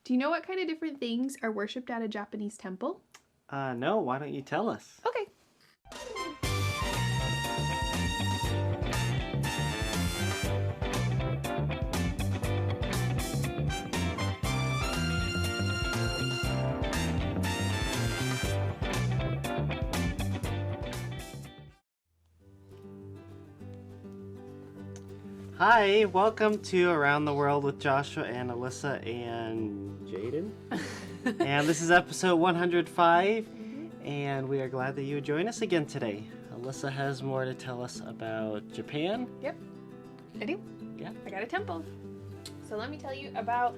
Do you know what kind of different things are worshipped at a Japanese temple? No, why don't you tell us? Okay. Hi, welcome to Around the World with Joshua and Alyssa and Jaden. And this is episode 105, and we are glad that you would join us again today. Alyssa has more to tell us about Japan. Yep, I do. Yeah. I got a temple. So let me tell you about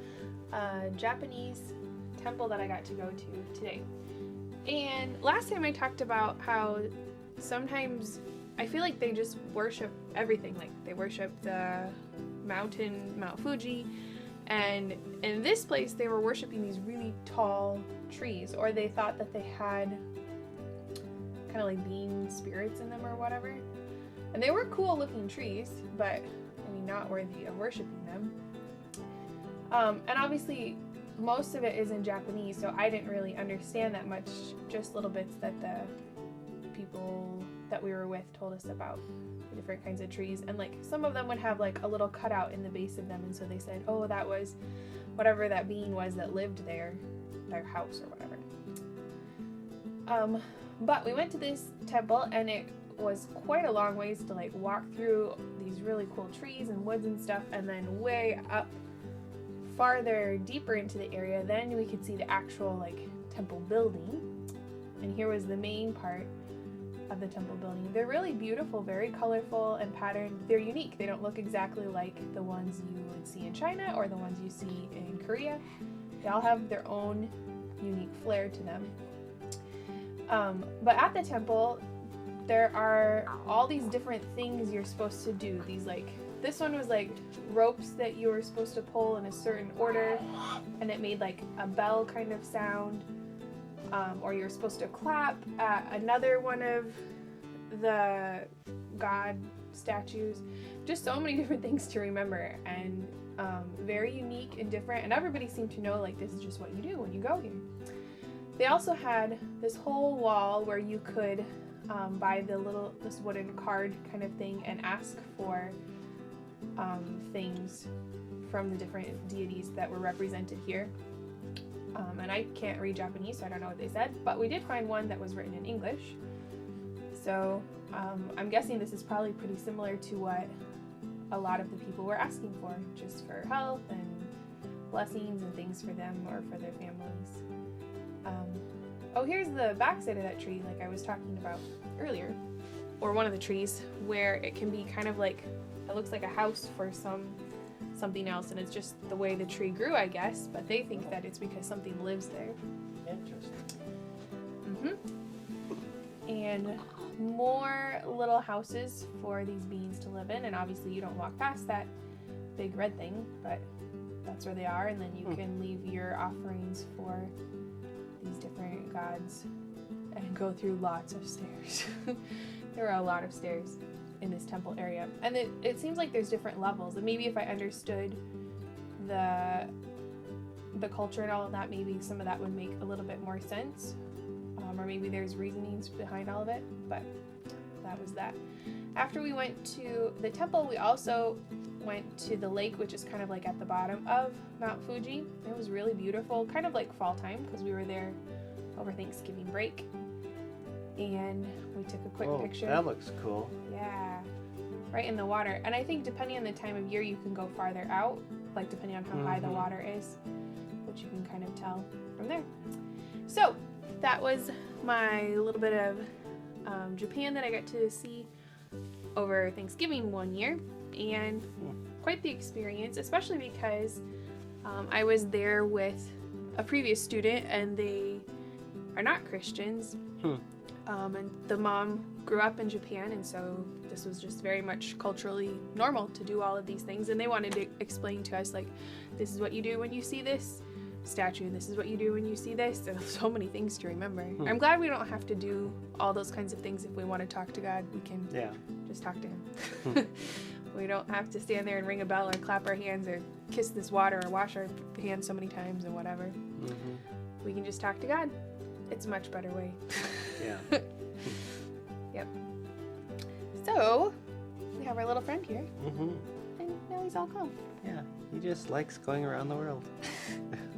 a Japanese temple that I got to go to today. And last time I talked about how sometimes I feel like they just worship everything. Like they worship the mountain, Mount Fuji, and in this place they were worshiping these really tall trees, or they thought that they had kind of like being spirits in them or whatever. And they were cool looking trees, but I mean not worthy of worshiping them. And obviously most of it is in Japanese, so I didn't really understand that much, just little bits that the people that we were with told us about the different kinds of trees. And like some of them would have like a little cutout in the base of them, and so they said, oh, that was whatever that being was that lived there, their house or whatever. But we went to this temple, and it was quite a long ways to like walk through these really cool trees and woods and stuff, and then way up farther deeper into the area, then we could see the actual like temple building. And here was the main part of the temple building. They're really beautiful, very colorful and patterned. They're unique. They don't look exactly like the ones you would see in China or the ones you see in Korea. They all have their own unique flair to them. But at the temple, there are all these different things you're supposed to do. These like, this one was like ropes that you were supposed to pull in a certain order, and it made like a bell kind of sound. Or you're supposed to clap at another one of the god statues. Just so many different things to remember, and very unique and different, and everybody seemed to know like this is just what you do when you go here. They also had this whole wall where you could buy this wooden card kind of thing and ask for things from the different deities that were represented here. And I can't read Japanese, so I don't know what they said, but we did find one that was written in English. So I'm guessing this is probably pretty similar to what a lot of the people were asking for, just for health and blessings and things for them or for their families. Oh, here's the backside of that tree, like I was talking about earlier, or one of the trees, where it can be kind of like, it looks like a house for something else, and it's just the way the tree grew, I guess, but they think that it's because something lives there. Interesting. And more little houses for these beings to live in, and obviously you don't walk past that big red thing, but that's where they are, and then you can leave your offerings for these different gods and go through lots of stairs. There are a lot of stairs in this temple area, and it seems like there's different levels, and maybe if I understood the culture and all of that, maybe some of that would make a little bit more sense, or maybe there's reasonings behind all of it, but that was that. After we went to the temple, we also went to the lake, which is kind of like at the bottom of Mount Fuji. It was really beautiful, kind of like fall time, because we were there over Thanksgiving break. And we took a quick picture. That looks cool. Yeah, right in the water. And I think depending on the time of year, you can go farther out, like depending on how high the water is, which you can kind of tell from there. So that was my little bit of Japan that I got to see over Thanksgiving one year, and quite the experience, especially because I was there with a previous student, and they are not Christians. And the mom grew up in Japan, and so this was just very much culturally normal to do all of these things, and they wanted to explain to us, like, this is what you do when you see this statue, and this is what you do when you see this. There's so many things to remember. I'm glad we don't have to do all those kinds of things. If we want to talk to God, we can just talk to him. We don't have to stand there and ring a bell or clap our hands or kiss this water or wash our hands so many times and whatever. Mm-hmm. We can just talk to God. It's a much better way. Yeah. Yep. So, we have our little friend here, Mm-hmm. and now he's all calm. Yeah. He just likes going around the world.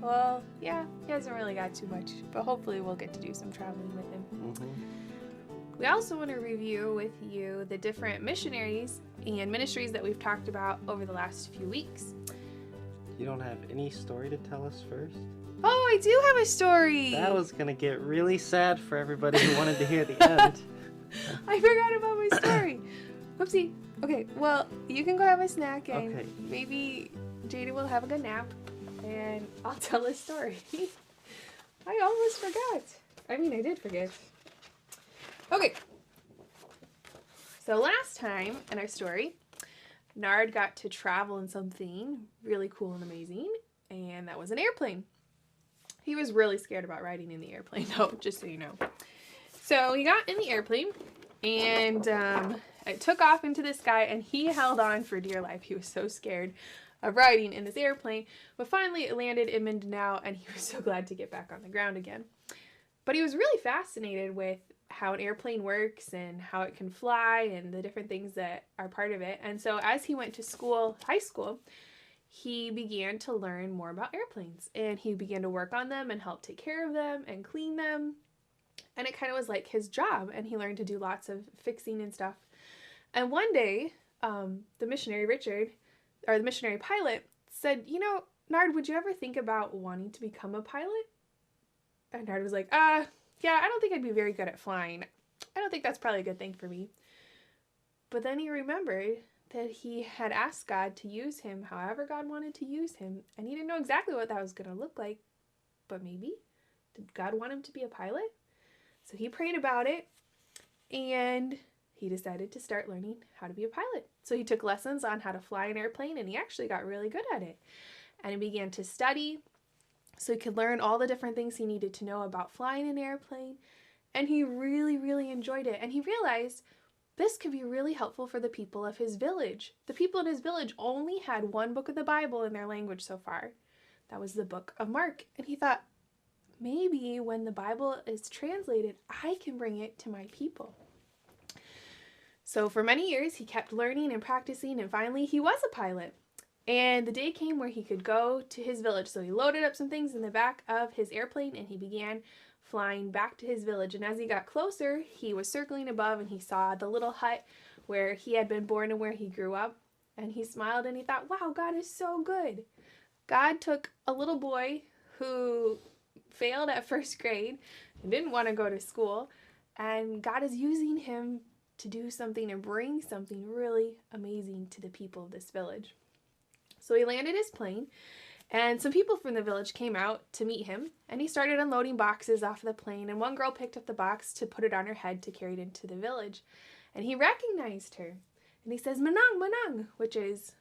Well, yeah, he hasn't really got too much, but hopefully we'll get to do some traveling with him. Mm-hmm. We also want to review with you the different missionaries and ministries that we've talked about over the last few weeks. You don't have any story to tell us first? Oh, I do have a story! That was going to get really sad for everybody who wanted to hear the end. I forgot about my story. Whoopsie. Okay, well, you can go have a snack and Okay. maybe Jada will have a good nap and I'll tell a story. I almost forgot. I mean, I did forget. Okay. So last time in our story, Nard got to travel in something really cool and amazing, and that was an airplane. He was really scared about riding in the airplane, though, just so you know. So he got in the airplane, and it took off into the sky, and he held on for dear life. He was so scared of riding in this airplane, but finally it landed in Mindanao, and he was so glad to get back on the ground again. But he was really fascinated with how an airplane works and how it can fly and the different things that are part of it. And so as he went to school, high school, he began to learn more about airplanes, and he began to work on them and help take care of them and clean them. And it kind of was like his job, and he learned to do lots of fixing and stuff. And one day, the missionary pilot said, you know, Nard, would you ever think about wanting to become a pilot? And Nard was like, yeah, I don't think I'd be very good at flying. I don't think that's probably a good thing for me. But then he remembered that he had asked God to use him however God wanted to use him, and he didn't know exactly what that was going to look like, but maybe. Did God want him to be a pilot? So he prayed about it, and he decided to start learning how to be a pilot. So he took lessons on how to fly an airplane, and he actually got really good at it. And he began to study so he could learn all the different things he needed to know about flying an airplane. And he really, really enjoyed it. And he realized this could be really helpful for the people of his village. The people in his village only had one book of the Bible in their language so far. That was the book of Mark. And he thought, maybe when the Bible is translated, I can bring it to my people. So for many years, he kept learning and practicing, and finally he was a pilot. And the day came where he could go to his village. So he loaded up some things in the back of his airplane, and he began flying back to his village. And as he got closer, he was circling above, and he saw the little hut where he had been born and where he grew up. And he smiled, and he thought, wow, God is so good. God took a little boy who failed at first grade and didn't want to go to school, and God is using him to do something and bring something really amazing to the people of this village. So he landed his plane, and some people from the village came out to meet him, and he started unloading boxes off the plane, and one girl picked up the box to put it on her head to carry it into the village, and he recognized her, and he says, Manang, Manang, which is,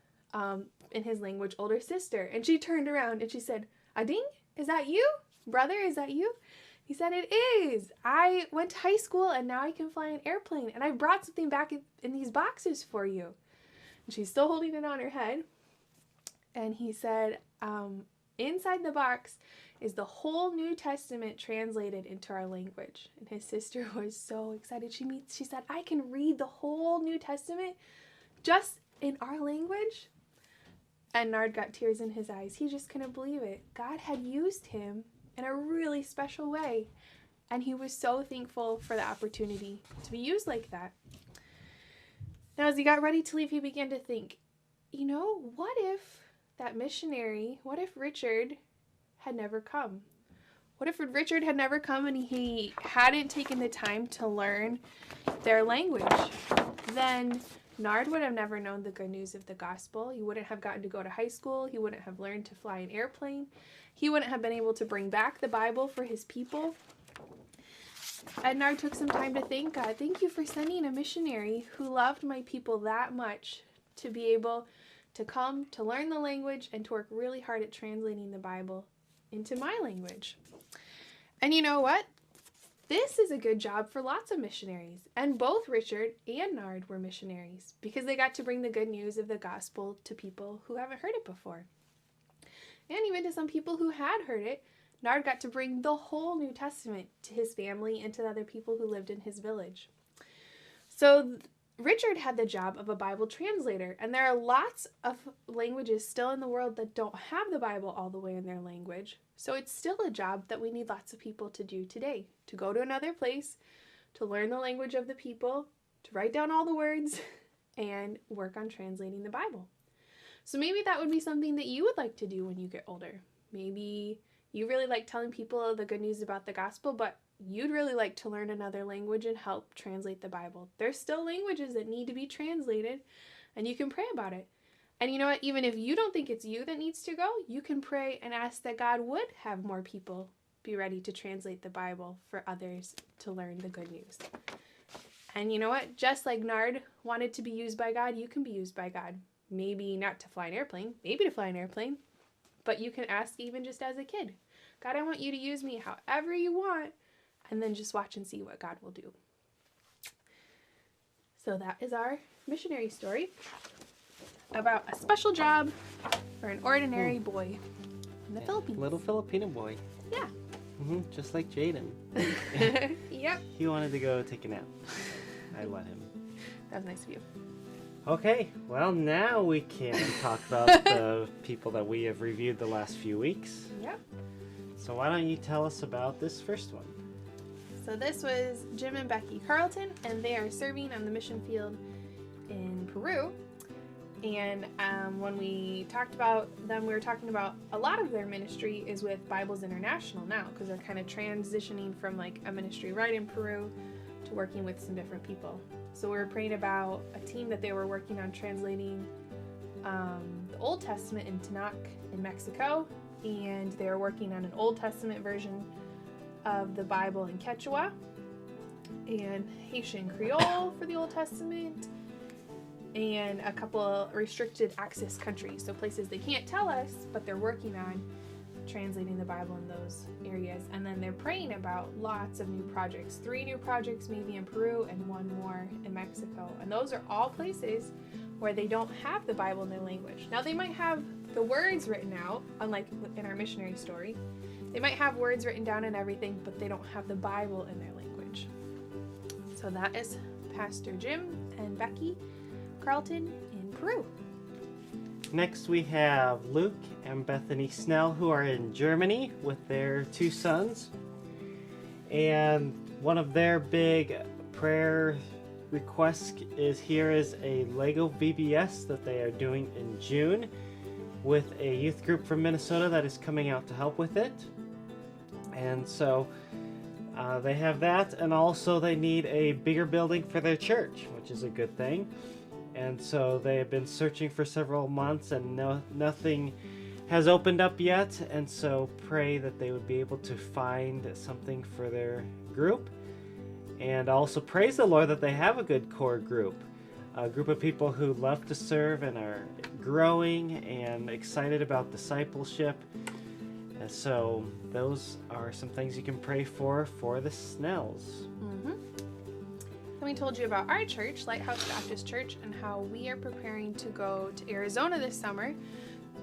in his language, older sister, and she turned around, and she said, Ading, is that you? Brother, is that you? He said, it is. I went to high school, and now I can fly an airplane, and I brought something back in these boxes for you. And she's still holding it on her head. And he said, inside the box is the whole New Testament translated into our language. And his sister was so excited. She said, I can read the whole New Testament just in our language. And Nard got tears in his eyes. He just couldn't believe it. God had used him in a really special way. And he was so thankful for the opportunity to be used like that. Now, as he got ready to leave, he began to think, you know, what if Richard had never come? What if Richard had never come and he hadn't taken the time to learn their language? Then Nard would have never known the good news of the gospel. He wouldn't have gotten to go to high school. He wouldn't have learned to fly an airplane. He wouldn't have been able to bring back the Bible for his people. And Nard took some time to thank God. Thank you for sending a missionary who loved my people that much to be able to come to learn the language and to work really hard at translating the Bible into my language. And you know what? This is a good job for lots of missionaries. And both Richard and Nard were missionaries because they got to bring the good news of the gospel to people who haven't heard it before. and even to some people who had heard it, Nard got to bring the whole New Testament to his family and to the other people who lived in his village. So Richard had the job of a Bible translator, and there are lots of languages still in the world that don't have the Bible all the way in their language. So it's still a job that we need lots of people to do today, to go to another place, to learn the language of the people, to write down all the words, and work on translating the Bible. So maybe that would be something that you would like to do when you get older. Maybe you really like telling people the good news about the gospel, but you'd really like to learn another language and help translate the Bible. There's still languages that need to be translated, and you can pray about it. And you know what? Even if you don't think it's you that needs to go, you can pray and ask that God would have more people be ready to translate the Bible for others to learn the good news. And you know what? Just like Nard wanted to be used by God, you can be used by God. Maybe not to fly an airplane, maybe to fly an airplane, but you can ask even just as a kid, God, I want you to use me however you want, and then just watch and see what God will do. So that is our missionary story about a special job for an ordinary boy in the Philippines. Little Filipino boy. Yeah. Just like Jaden. Yep. He wanted to go take a nap. I let him. That was nice of you. Okay, well now we can talk about the people that we have reviewed the last few weeks. Yep. So why don't you tell us about this first one? So this was Jim and Becky Carlton, and they are serving on the mission field in Peru. And when we talked about them, we were talking about a lot of their ministry is with Bibles International now, because they're kind of transitioning from like a ministry right in Peru to working with some different people. So we were praying about a team that they were working on translating the Old Testament in Tanakh in Mexico, and they were working on an Old Testament version of the Bible in Quechua and Haitian Creole for the Old Testament, and a couple restricted access countries, so places they can't tell us, but they're working on translating the Bible in those areas. And then they're praying about lots of new projects, 3 new projects maybe in Peru and 1 more in Mexico. And those are all places where they don't have the Bible in their language. Now they might have the words written out, unlike in our missionary story. They might have words written down and everything, but they don't have the Bible in their language. So that is Pastor Jim and Becky Carlton in Peru. Next we have Luke and Bethany Snell, who are in Germany with their 2 sons. And one of their big prayer requests is a Lego VBS that they are doing in June with a youth group from Minnesota that is coming out to help with it. And so they have that, and also they need a bigger building for their church, which is a good thing. And so they have been searching for several months, and nothing has opened up yet. And so pray that they would be able to find something for their group. And also praise the Lord that they have a good core group. A group of people who love to serve and are growing and excited about discipleship. And so those are some things you can pray for the Snells. Then we told you about our church, Lighthouse Baptist Church, and how we are preparing to go to Arizona this summer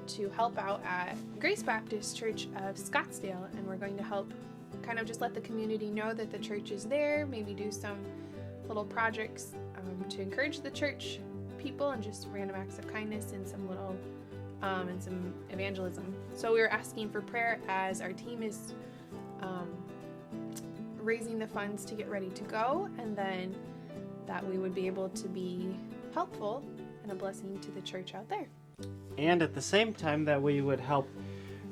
to help out at Grace Baptist Church of Scottsdale. And we're going to help kind of just let the community know that the church is there, maybe do some little projects to encourage the church people and just random acts of kindness and some little and some evangelism. So we were asking for prayer as our team is raising the funds to get ready to go, and then that we would be able to be helpful and a blessing to the church out there. And at the same time that we would help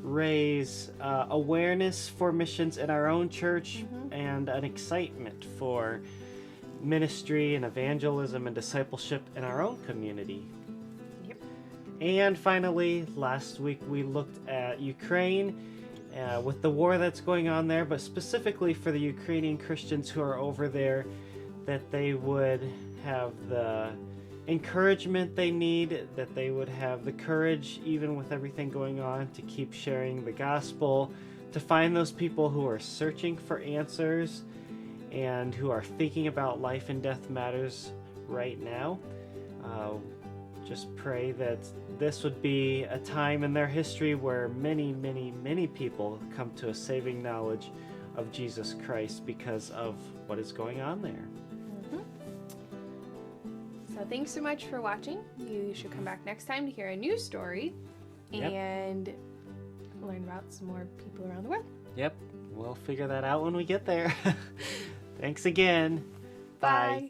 raise awareness for missions in our own church and an excitement for ministry and evangelism and discipleship in our own community. Yep. And finally, last week we looked at Ukraine with the war that's going on there, but specifically for the Ukrainian Christians who are over there, that they would have the encouragement they need, that they would have the courage, even with everything going on, to keep sharing the gospel, to find those people who are searching for answers and who are thinking about life and death matters right now. just pray that this would be a time in their history where many, many, many people come to a saving knowledge of Jesus Christ because of what is going on there. So thanks so much for watching. You should come back next time to hear a new story and learn about some more people around the world. Yep, we'll figure that out when we get there. Thanks again. Bye.